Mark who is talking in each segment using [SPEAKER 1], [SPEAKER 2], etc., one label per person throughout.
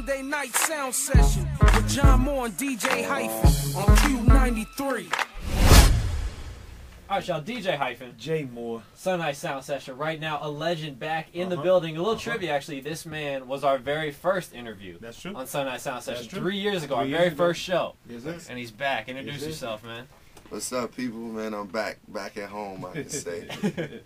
[SPEAKER 1] Sunday night sound session with John Moore and DJ Hyphen on KUBE 93.
[SPEAKER 2] Alright, y'all, DJ Hyphen,
[SPEAKER 3] J Moore.
[SPEAKER 2] Sunday night sound session right now. A legend back in the building. A little trivia, actually. This man was our very first interview.
[SPEAKER 3] That's true.
[SPEAKER 2] On Sunday night sound session.
[SPEAKER 3] That's true.
[SPEAKER 2] 3 years ago,
[SPEAKER 3] 3
[SPEAKER 2] our
[SPEAKER 3] years
[SPEAKER 2] very
[SPEAKER 3] ago.
[SPEAKER 2] first show.
[SPEAKER 3] Yes, sir.
[SPEAKER 2] And he's back. Introduce
[SPEAKER 3] Yes, sir.
[SPEAKER 2] yourself, man.
[SPEAKER 4] What's up, people? Man, I'm back at home, I can say.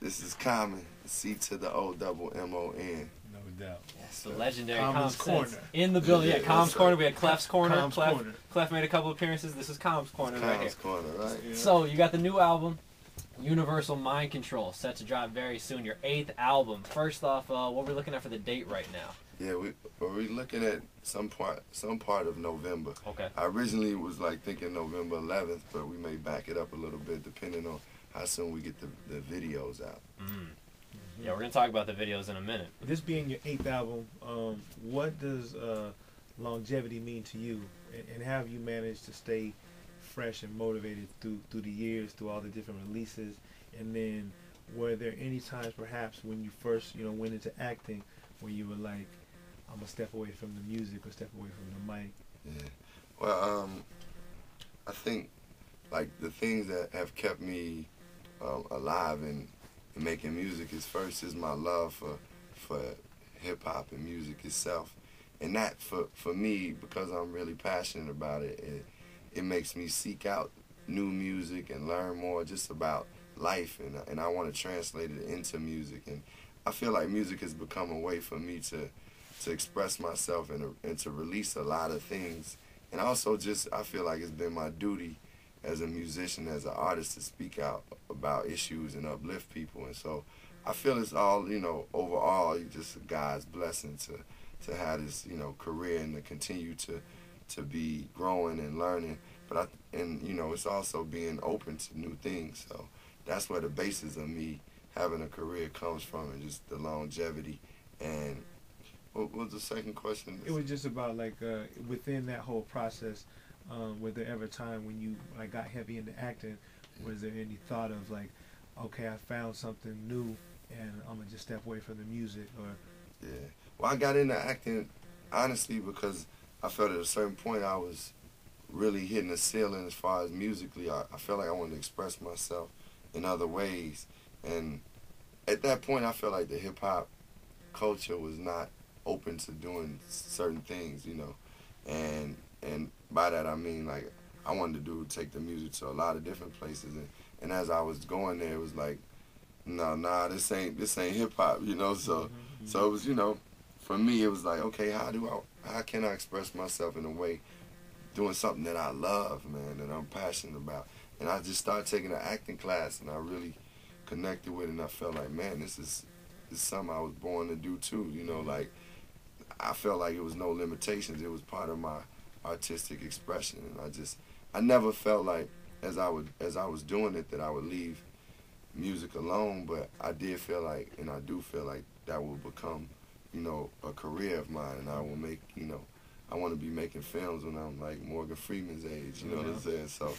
[SPEAKER 4] This is Common, C to the O-double-M-O-N.
[SPEAKER 3] No doubt.
[SPEAKER 2] Yes, the legendary
[SPEAKER 3] Common's
[SPEAKER 2] Com's
[SPEAKER 3] Corner.
[SPEAKER 2] in the building. Yeah, Com's Corner. We had Clef's Corner.
[SPEAKER 3] Com's Corner.
[SPEAKER 2] Clef made a couple appearances. This is Com's Corner right here.
[SPEAKER 4] Com's Corner, right?
[SPEAKER 3] Yeah.
[SPEAKER 2] So, you got the new album, Universal Mind Control, set to drop very soon. Your 8th album. First off, what we're looking at for the date right now?
[SPEAKER 4] Yeah, we're looking at some part of November.
[SPEAKER 2] Okay.
[SPEAKER 4] I originally was like thinking November 11th, but we may back it up a little bit depending on how soon we get the videos out.
[SPEAKER 2] Yeah, we're going to talk about the videos in a minute.
[SPEAKER 3] This being your 8th album, what does longevity mean to you? And how have you managed to stay fresh and motivated through the years, through all the different releases? And then were there any times perhaps when you first went into acting where you were like, I'm going to step away from the music or step away from the mic?
[SPEAKER 4] Yeah. Well, I think like the things that have kept me alive and making music is my love for hip-hop and music itself. And that, for me, because I'm really passionate about it, it makes me seek out new music and learn more just about life, and I want to translate it into music. And I feel like music has become a way for me to express myself and to release a lot of things. And also I feel like it's been my duty as a musician, as an artist, to speak out about issues and uplift people. And so I feel it's all, overall, just God's blessing to have this, career and to continue to be growing and learning. But it's also being open to new things. So that's where the basis of me having a career comes from, and just the longevity. And what was the second question?
[SPEAKER 3] It was just about like within that whole process, was there ever a time when you got heavy into acting? Was there any thought of like, okay, I found something new and I'm gonna just step away from the music? Or
[SPEAKER 4] yeah, well, I got into acting honestly because I felt at a certain point I was really hitting a ceiling as far as musically. I felt like I wanted to express myself in other ways, and at that point I felt like the hip hop culture was not open to doing certain things, and by that I mean like I wanted to take the music to a lot of different places, and as I was going there, it was like, nah, this ain't hip hop, so it was, for me it was like, okay, how can I express myself in a way doing something that I love, man, that I'm passionate about? And I just started taking an acting class, and I really connected with it, and I felt like, man, this is something I was born to do too, like I felt like it was no limitations. It was part of my artistic expression, and I never felt like as I was doing it that I would leave music alone, but I did feel like, and I do feel like, that will become, a career of mine, and I will make, I want to be making films when I'm like Morgan Freeman's age, what I'm saying? So,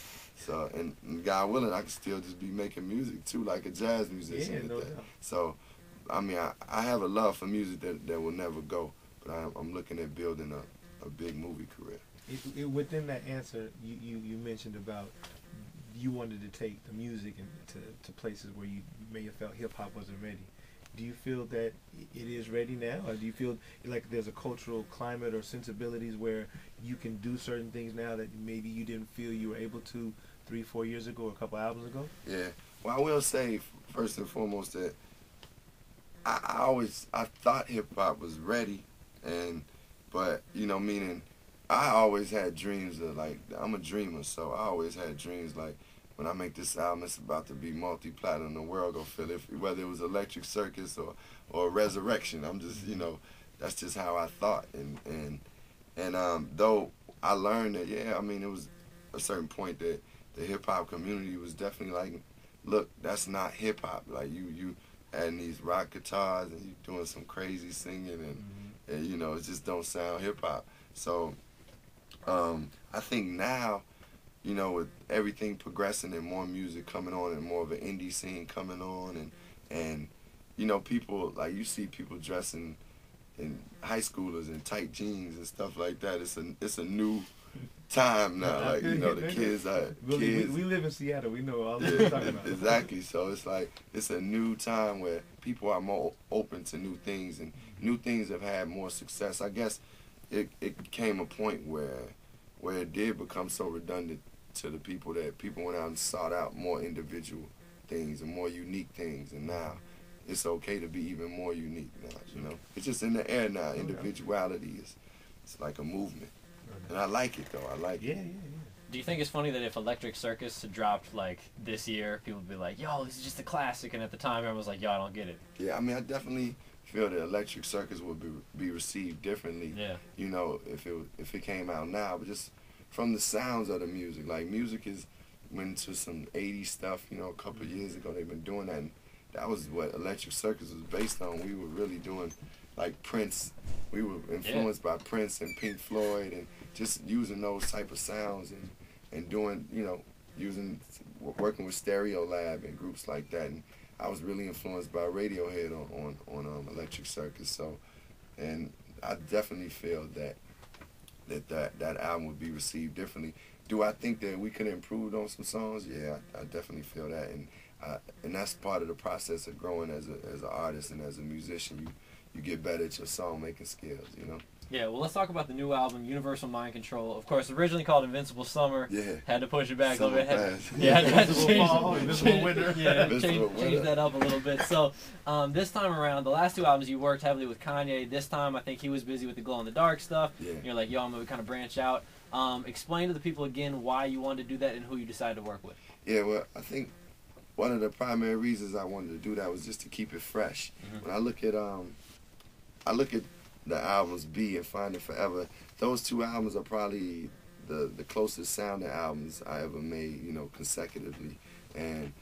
[SPEAKER 4] and God willing, I can still just be making music too, like a jazz musician.
[SPEAKER 3] Yeah, no doubt.
[SPEAKER 4] So, I mean, I have a love for music that will never go, but I'm looking at building a big movie career.
[SPEAKER 3] Within that answer, you mentioned about you wanted to take the music to places where you may have felt hip-hop wasn't ready. Do you feel that it is ready now, or do you feel like there's a cultural climate or sensibilities where you can do certain things now that maybe you didn't feel you were able to 3-4 years ago or a couple albums ago?
[SPEAKER 4] Yeah. Well, I will say, first and foremost, that I thought hip-hop was ready, but, meaning I always had dreams of, like, I'm a dreamer, so I always had dreams like, when I make this album, it's about to be multi-platinum. The world gonna feel it, whether it was Electric Circus or Resurrection. I'm just, that's just how I thought. And though I learned that, yeah, I mean, it was a certain point that the hip hop community was definitely like, look, that's not hip hop. Like you adding these rock guitars and you doing some crazy singing, and it just don't sound hip hop. So I think now, with everything progressing and more music coming on and more of an indie scene coming on, and people, like, you see people dressing in high schoolers in tight jeans and stuff like that. It's a new time now. Like, you know, the kids are kids.
[SPEAKER 3] We live in Seattle. We know all this talking about.
[SPEAKER 4] Exactly. So it's like it's a new time where people are more open to new things, and new things have had more success. I guess it came a point where it did become so redundant to the people that people went out and sought out more individual things and more unique things, and now it's okay to be even more unique now, you know. It's just in the air now. Individuality it's like a movement. And I like it, though. I like it.
[SPEAKER 3] Yeah.
[SPEAKER 2] Do you think it's funny that if Electric Circus had dropped, like, this year, people would be like, yo, this is just a classic, and at the time everyone was like, yo, I don't get it.
[SPEAKER 4] Yeah, I mean, I definitely feel that Electric Circus would be received differently, you know, if it came out now. But just from the sounds of the music, like, music went to some 80s stuff, you know, a couple of years ago. They've been doing that, and that was what Electric Circus was based on. We were really doing, like, Prince. We were influenced by Prince and Pink Floyd, and just using those type of sounds and doing, you know, working with Stereo Lab and groups like that. And I was really influenced by Radiohead on Electric Circus. So, and I definitely feel that album would be received differently. Do I think that we could improve on some songs? Yeah, I definitely feel that, and that's part of the process of growing as an artist and as a musician. You get better at your song making skills, you know.
[SPEAKER 2] Yeah, well, let's talk about the new album, Universal Mind Control. Of course, originally called Invincible Summer.
[SPEAKER 4] Yeah.
[SPEAKER 2] Had to push it back a little bit.
[SPEAKER 3] Had to change Invincible Winter.
[SPEAKER 2] Yeah, change that up a little bit. So, this time around, the last two albums you worked heavily with Kanye. This time, I think he was busy with the Glow in the Dark stuff.
[SPEAKER 4] Yeah.
[SPEAKER 2] You're like, yo, I'm going to kind of branch out. Explain to the people again why you wanted to do that and who you decided to work with.
[SPEAKER 4] Yeah, well, I think one of the primary reasons I wanted to do that was just to keep it fresh. When I look at the albums B and Find It Forever, those two albums are probably the closest sounding albums I ever made, you know, consecutively. And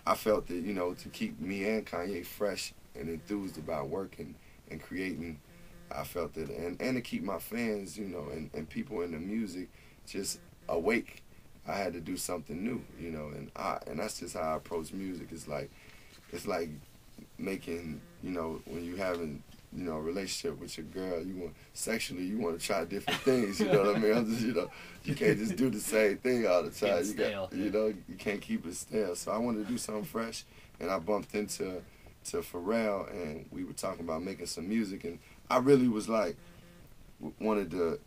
[SPEAKER 4] I felt that, you know, to keep me and Kanye fresh and enthused about working and creating, I felt that, and to keep my fans, you know, and people in the music just awake, I had to do something new, you know, and that's just how I approach music. It's like making, you know, when you having, you know, a relationship with your girl, you want to try different things, you know what I mean? I'm just, you know, you can't just do the same thing all the time. You know, you can't keep it stale. So I wanted to do something fresh, and I bumped into Pharrell, and we were talking about making some music, and I really was like, wanted to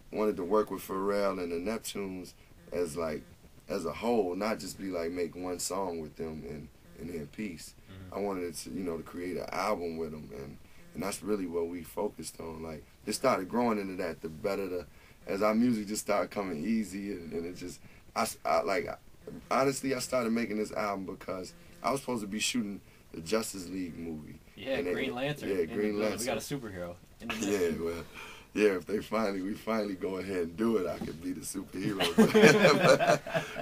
[SPEAKER 4] work with Pharrell and the Neptunes as a whole, not just be like make one song with them and then peace. I wanted to, you know, to create an album with them, and that's really what we focused on. Like, it started growing into that. The better as our music just started coming easy, and it just, honestly, I started making this album because I was supposed to be shooting the Justice League movie.
[SPEAKER 2] Yeah, Green Lantern.
[SPEAKER 4] Yeah, Green Lantern.
[SPEAKER 2] We got a superhero.
[SPEAKER 4] Yeah, well, yeah. If we finally go ahead and do it, I could be the superhero.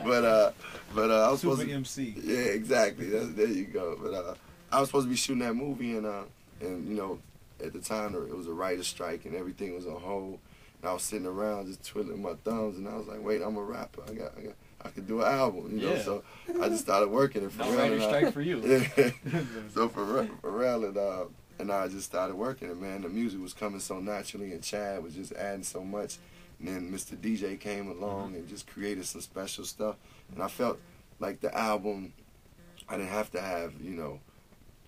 [SPEAKER 4] but I was supposed to.
[SPEAKER 3] MC.
[SPEAKER 4] Yeah, exactly. There you go. But I was supposed to be shooting that movie, and you know, at the time it was a writer's strike and everything was on hold. And I was sitting around just twiddling my thumbs, and I was like, wait, I'm a rapper. I could do an album, you know. So I just started working. And
[SPEAKER 2] no writer's strike for you.
[SPEAKER 4] Yeah. So Pharrell and I just started working, and man, the music was coming so naturally, and Chad was just adding so much. And then Mr. DJ came along and just created some special stuff. And I felt like the album, I didn't have to have, you know,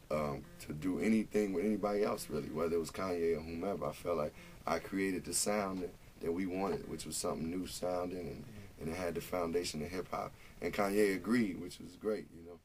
[SPEAKER 4] to do anything with anybody else, really, whether it was Kanye or whomever. I felt like I created the sound that we wanted, which was something new sounding, and it had the foundation of hip-hop. And Kanye agreed, which was great, you know.